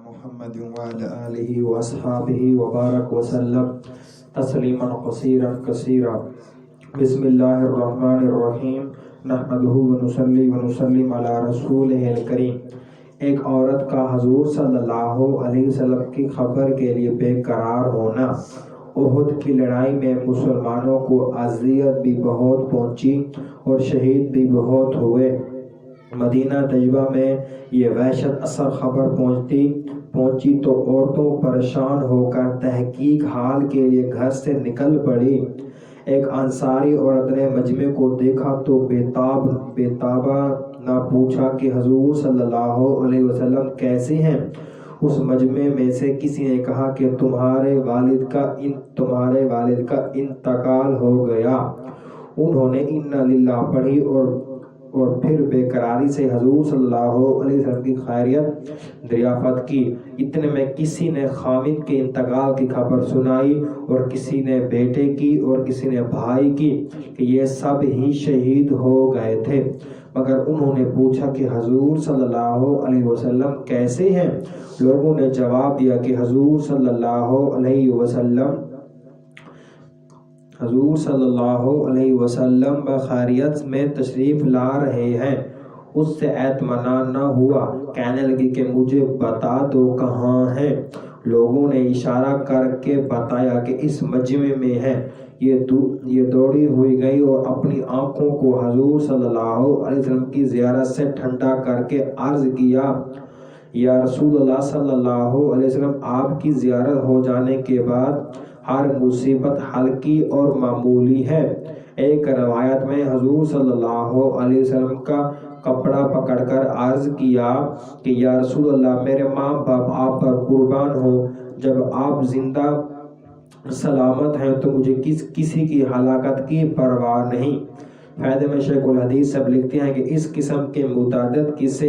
محمد وعلى آله وأصحابه وبارك وسلم تسلیما قصیرا کثیرا. بسم اللہ الرحمن الرحیم. نحمده ونصلی ونسلم علی رسولہ الکریم. ایک عورت کا حضور صلی اللہ علیہ وسلم کی خبر کے لیے بے قرار ہونا. احد کی لڑائی میں مسلمانوں کو اذیت بھی بہت پہنچی اور شہید بھی بہت ہوئے. مدینہ طیبہ میں یہ وحشت اثر خبر پہنچی تو عورتوں پریشان ہو کر تحقیق حال کے لیے گھر سے نکل پڑی. ایک انصاری عورت نے مجمع کو دیکھا تو بے تابہ نہ پوچھا کہ حضور صلی اللہ علیہ وسلم کیسے ہیں. اس مجمع میں سے کسی نے کہا کہ تمہارے والد کا انتقال ہو گیا. انہوں نے انا للہ پڑھی اور پھر بے قراری سے حضور صلی اللہ علیہ وسلم کی خیریت دریافت کی. اتنے میں کسی نے خامد کے انتقال کی خبر سنائی اور کسی نے بیٹے کی اور کسی نے بھائی کی کہ یہ سب ہی شہید ہو گئے تھے. مگر انہوں نے پوچھا کہ حضور صلی اللہ علیہ وسلم کیسے ہیں. لوگوں نے جواب دیا کہ حضور صلی اللہ علیہ وسلم بخیریت میں تشریف لا رہے ہیں. اس سے اطمینان نہ ہوا. کہنے لگی کہ مجھے بتا دو کہاں ہیں. لوگوں نے اشارہ کر کے بتایا کہ اس مجمع میں ہے. یہ دوڑی ہوئی گئی اور اپنی آنکھوں کو حضور صلی اللہ علیہ وسلم کی زیارت سے ٹھنڈا کر کے عرض کیا یا رسول اللہ صلی اللہ علیہ وسلم آپ کی زیارت ہو جانے کے بعد ہر مصیبت ہلکی اور معمولی ہے. ایک روایت میں حضور صلی اللہ علیہ وسلم کا کپڑا پکڑ کر عرض کیا کہ یا رسول اللہ میرے ماں باپ آپ پر قربان ہوں. جب آپ زندہ سلامت ہیں تو مجھے کسی کی ہلاکت کی پرواہ نہیں. فائدے میں شیخ الحدیث سب لکھتے ہیں کہ اس قسم کے متعدد قصے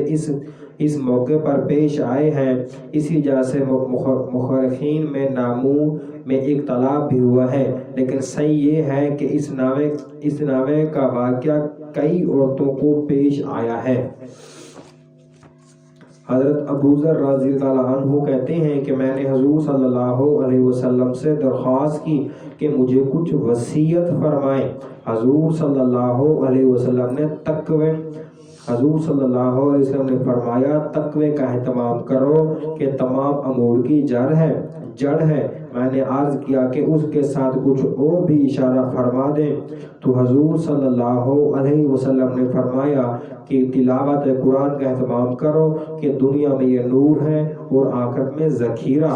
اس موقع پر پیش آئے ہیں. اسی وجہ سے مورخین میں ناموں میں اختلاف بھی ہوا ہے. لیکن صحیح یہ ہے کہ اس نامے کا واقعہ کئی عورتوں کو پیش آیا ہے. حضرت ابو ذر رضی اللہ عنہ کہتے ہیں کہ میں نے حضور صلی اللہ علیہ وسلم سے درخواست کی کہ مجھے کچھ وصیت فرمائیں. حضور صلی اللہ علیہ وسلم نے فرمایا تقوی کا اہتمام کرو کہ تمام امور کی جڑ ہے. میں نے عرض کیا کہ اس کے ساتھ کچھ اور بھی اشارہ فرما دیں تو حضور صلی اللہ علیہ وسلم نے فرمایا کہ تلاوت قرآن کا اہتمام کرو کہ دنیا میں یہ نور ہے اور آخرت میں ذخیرہ.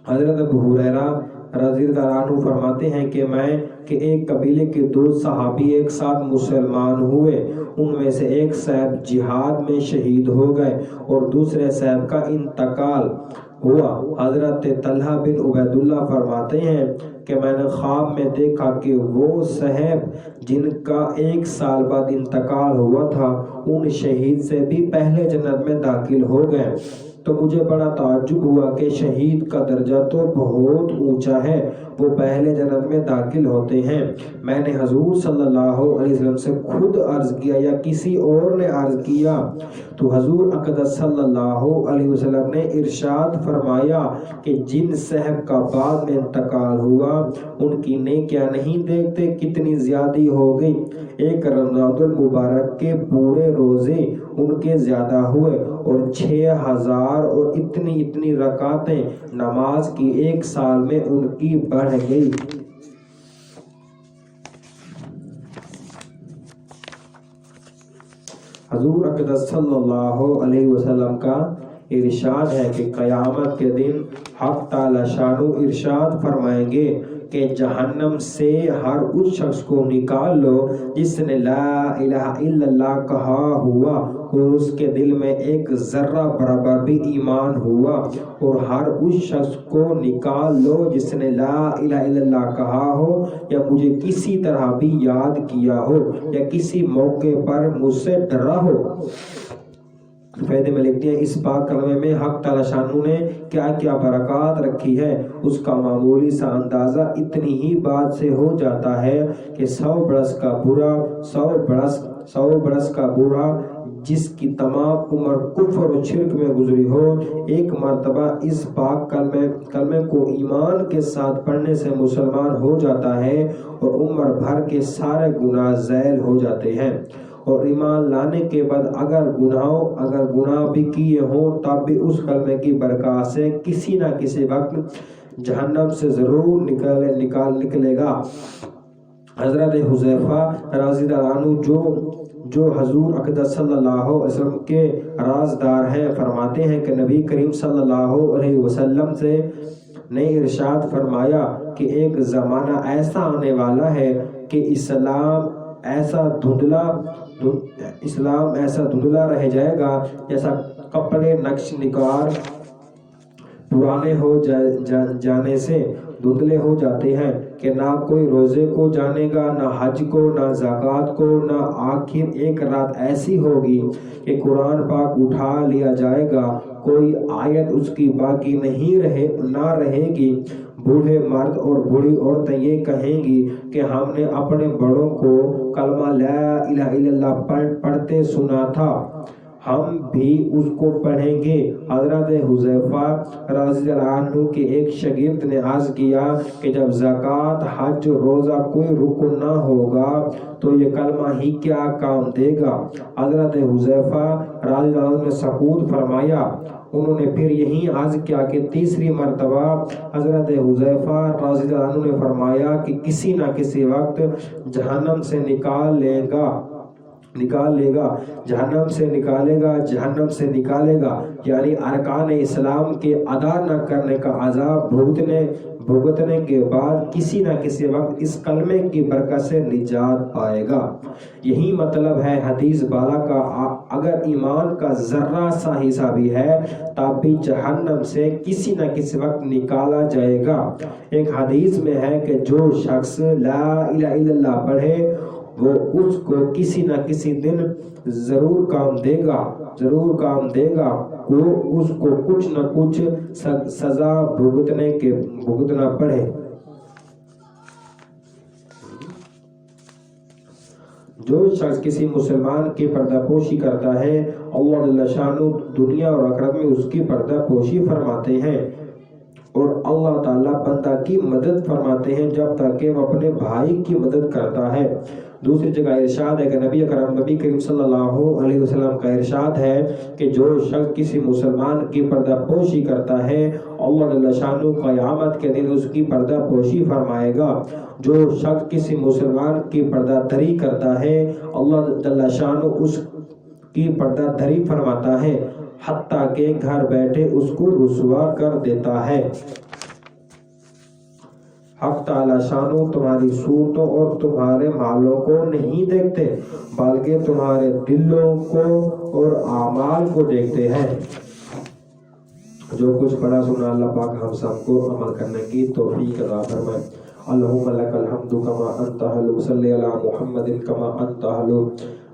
حضرت ابو ہریرہ رضی اللہ عنہ فرماتے ہیں کہ ایک قبیلے کے 2 صحابی ایک ساتھ مسلمان ہوئے. ان میں سے ایک صاحب جہاد میں شہید ہو گئے اور دوسرے صاحب کا انتقال ہوا. حضرت طلحہ بن عبید اللہ فرماتے ہیں کہ میں نے خواب میں دیکھا کہ وہ صاحب جن کا 1 سال بعد انتقال ہوا تھا ان شہید سے بھی پہلے جنت میں داخل ہو گئے. تو مجھے بڑا تعجب ہوا کہ شہید کا درجہ تو بہت اونچا ہے, وہ پہلے جنت میں داخل ہوتے ہیں. میں نے حضور صلی اللہ علیہ وسلم سے خود عرض کیا یا کسی اور نے عرض کیا تو حضور اقدس صلی اللہ علیہ وسلم نے ارشاد فرمایا کہ جن صاحب کا بعد میں انتقال ہوا ان کی نیکیاں نہیں دیکھتے کتنی زیادتی ہو گئی. ایک رمضان المبارک کے پورے روزے ان کے زیادہ ہوئے اور 6000 اور اتنی رکعتیں نماز کی 1 سال میں ان کی بڑھ گئی. حضور اقدس صلی اللہ علیہ وسلم کا ارشاد ہے کہ قیامت کے دن حق تعالی شانو ارشاد فرمائیں گے کہ جہنم سے ہر اس شخص کو نکال لو جس نے لا الہ الا اللہ کہا ہوا اور اس کے دل میں ایک ذرہ برابر بھی ایمان ہوا, اور ہر اس شخص کو نکال لو جس نے لا الہ الا اللہ کہا ہو یا مجھے کسی طرح بھی یاد کیا ہو یا کسی موقع پر مجھ سے ڈرا ہو. فیض میں لکھتے ہیں اس پاک کلمے میں حق تعالی شانو نے کیا کیا برکات رکھی ہے، اس کا معمولی سا اندازہ اتنی ہی بات سے ہو جاتا ہے کہ 100 برس کا بوڑھا جس کی تمام عمر کفر و شرک میں گزری ہو، ایک مرتبہ اس پاک کلمے کو ایمان کے ساتھ پڑھنے سے مسلمان ہو جاتا ہے اور عمر بھر کے سارے گناہ زائل ہو جاتے ہیں۔ اور ایمان لانے کے بعد اگر گناہ بھی کیے ہوں تب بھی اس کلمے کی برکات سے کسی نہ کسی وقت جہنم سے ضرور نکلے گا۔ حضرت حذیفہ رضی اللہ عنہ جو حضور اقدس صلی اللہ علیہ وسلم کے رازدار ہیں، فرماتے ہیں کہ نبی کریم صلی اللہ علیہ وسلم سے نے ارشاد فرمایا کہ ایک زمانہ ایسا آنے والا ہے کہ اسلام ایسا دھندلا رہ جائے گا جیسا کپڑے نقش نگار پرانے ہو جانے سے دھندلے ہو جاتے ہیں کہ نہ کوئی روزے کو جانے گا، نہ حج کو، نہ زکوٰۃ کو، نہ آخر ایک رات ایسی ہوگی کہ قرآن پاک اٹھا لیا جائے گا، کوئی آیت اس کی باقی نہ رہے گی۔ بوڑھے مرد اور بوڑھی عورتیں یہ کہیں گی کہ ہم نے اپنے بڑوں کو کلمہ لا الہ الا اللہ پڑھتے سنا تھا، ہم بھی اس کو پڑھیں گے۔ حضرت حذیفہ رضی اللہ عنہ کے ایک شاگرد نے عرض کیا کہ جب زکوٰۃ، حج، روزہ کوئی رکن نہ ہوگا تو یہ کلمہ ہی کیا کام دے گا؟ حضرت حذیفہ رضی اللہ عنہ نے سکوت فرمایا۔ انہوں نے پھر یہی عرض کیا کہ تیسری مرتبہ حضرت حذیفہ رضی اللہ عنہ نے فرمایا کہ کسی نہ کسی وقت جہنم سے نکال لے گا، جہنم سے نکالے گا، یعنی ارکان اسلام کے ادا نہ کرنے کا عذاب بھگتنے کے بعد کسی نہ کسی وقت اس کلمے کی برکت سے نجات پائے گا۔ یہی مطلب ہے حدیث بالا کا، اگر ایمان کا ذرہ سا حصہ بھی ہے تب بھی جہنم سے کسی نہ کسی وقت نکالا جائے گا۔ ایک حدیث میں ہے کہ جو شخص لا الہ الا اللہ پڑھے وہ اس کو کسی نہ کسی دن ضرور کام دے گا، وہ اس کو کچھ نہ کچھ سزا بھگتنا پڑے۔ جو شخص کسی مسلمان کی پردہ پوشی کرتا ہے، اللہ جل شانہ دنیا اور آخرت میں اس کی پردہ پوشی فرماتے ہیں، اور اللہ تعالیٰ بندہ کی مدد فرماتے ہیں جب تک کہ وہ اپنے بھائی کی مدد کرتا ہے۔ دوسری جگہ ارشاد ہے کہ نبی کریم صلی اللہ علیہ وسلم کا ارشاد ہے کہ جو شخص کسی مسلمان کی پردہ پوشی کرتا ہے، اللہ جل شانہ قیامت کے دن اس کی پردہ پوشی فرمائے گا۔ جو شخص کسی مسلمان کی پردہ دری کرتا ہے، اللہ جل شانہ اس کی پردہ دری فرماتا ہے، حتیٰ کہ گھر بیٹھے اس کو رسوا کر دیتا ہے۔ حق تعالی شانو تمہاری صورتوں اور تمہارے مالوں کو نہیں دیکھتے بلکہ تمہارے دلوں کو اور اعمال کو دیکھتے ہیں۔ جو کچھ پڑھا سنا اللہ پاک ہم سب کو عمل کرنے کی توفیق عطا فرمائے۔ اللہم لک الحمد کما انت اہل، صلی علی محمد کما انت اہل،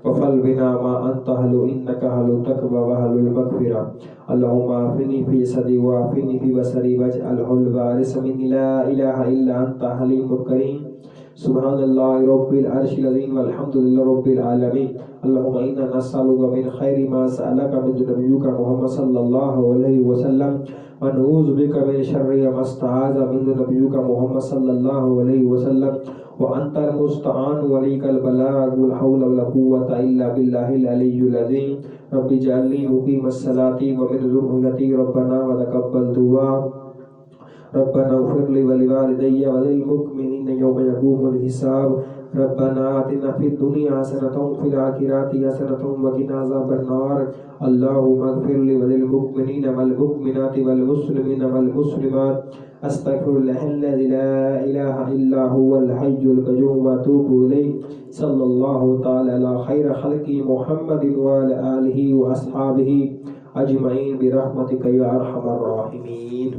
وفل بنا ما انت اہل، انک اہل التقوی واہل المغفرہ۔ اللہم عافنی فی صدری وعافنی فی بصری واجعلہ الوارث منی، لا الہ الا انت حلیم کریم۔ سبحان اللہ رب العرش العظیم والحمد للہ رب العالمین۔ اللہم انا نسألک من خیر ما سألک من نبیک محمد صلی اللہ علیہ وسلم، ونعوذ بک من شر ما استعاذ من نبیک محمد صلی اللہ علیہ وسلم، وانت المستعان وعلیک البلاغ، ولا حول ولا قوة الا باللہ العلی العظیم۔ رب اجعلنی مقیم الصلاۃ ومن ذریتی، ربنا وتقبل دعاء، ربنا اغفر لي ولوالدي وللمؤمنين يوم يقوم الحساب۔ ربنا آتنا في الدنيا حسنة وفي الآخرة حسنة وقنا عذاب النار۔ اللهم اغفر لي وللمؤمنين والمؤمنات والمسلمين والمسلمات، استغفر الله الذي لا إله إلا هو الحي القيوم وأتوب إليه۔ صلى الله تعالى على خير خلقه محمد وعلى آله وأصحابه أجمعين برحمتك يا أرحم الراحمين۔